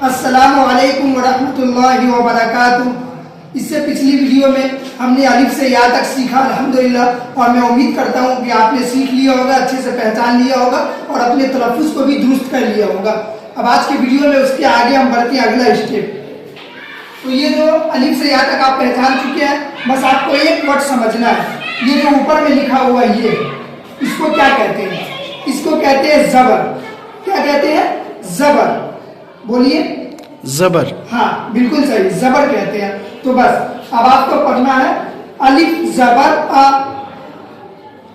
السلام علیکم ورحمۃ اللہ وبرکاتہ۔ اس سے پچھلی ویڈیو میں ہم نے الف سے یا تک سیکھا الحمدللہ، اور میں امید کرتا ہوں کہ آپ نے سیکھ لیا ہوگا، اچھے سے پہچان لیا ہوگا اور اپنے تلفظ کو بھی درست کر لیا ہوگا۔ اب آج کے ویڈیو میں اس کے آگے ہم بڑھتے ہیں اگلا اسٹیپ۔ تو یہ جو الف سے یا تک آپ پہچان چکے ہیں، بس آپ کو ایک ورڈ سمجھنا ہے۔ یہ جو اوپر میں لکھا ہوا یہ، اس کو کیا کہتے ہیں؟ اس کو کہتے ہیں زبر۔ کیا کہتے ہیں؟ زبر۔ بولیے زبر۔ ہاں بالکل صحیح، زبر کہتے ہیں۔ تو بس اب آپ کو پڑھنا ہے الف زبر آ۔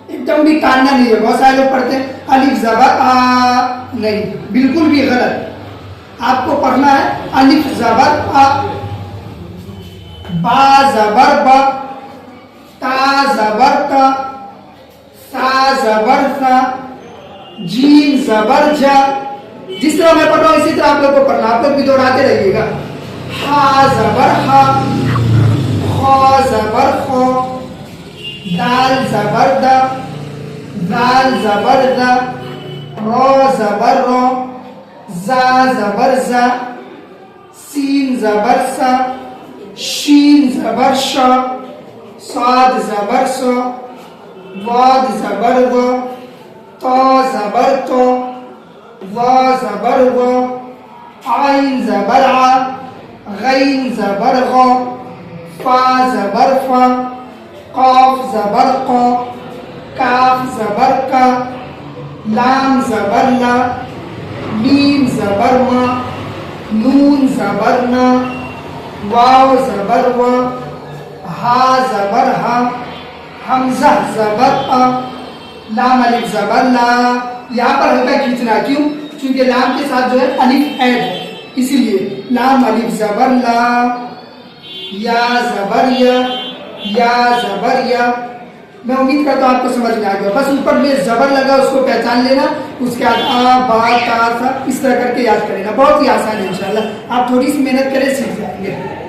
ایک دم بھی ٹاننا نہیں ہے، بہت سارے لوگ پڑھتے ہیں الف زبر آ، نہیں، بالکل بھی غلط۔ آپ کو پڑھنا ہے الف زبر آ، با زبر با، تا زبر تا، سا زبر سا، جیم زبر جا۔ جس طرح میں پڑھ رہا ہوں اسی طرح آپ لوگ کو پڑھنا، آپ لوگ بھی دوہراتے رہیے گا۔ ہا زبر ہا، خا زبر خو، دال زبر دا، دال زبر دا، رو زبر رو، زا زبر زا، سین زبر سا، شین زبر شا، صاد زبر سو، واد زبر و، تا زبر تو، وا زبر و، عین زبر ع، غین زبر غ، فا زبر فا، قاف زبر قا، کاف زبر کا، لام زبر لا، میم زبر ما، نون زبر نا، واو زبر و، ہا زبر ہا، حمزہ زبر آ، لام الف زبر لا۔ یہاں پر ہلکا کھینچنا، کیوں؟ کیونکہ لام کے ساتھ جو ہے الف ایڈ ہے، اسی لیے لام الف زبر لا، یا زبر یا زبر یا۔ میں امید کرتا ہوں آپ کو سمجھ میں آ گیا۔ بس اوپر میں زبر لگا اس کو پہچان لینا، اس کے بعد آ با تا سا اس طرح کر کے یاد کر لینا، بہت ہی آسان ہے انشاءاللہ۔ آپ تھوڑی سی محنت کریں، سیکھ جائیں گے۔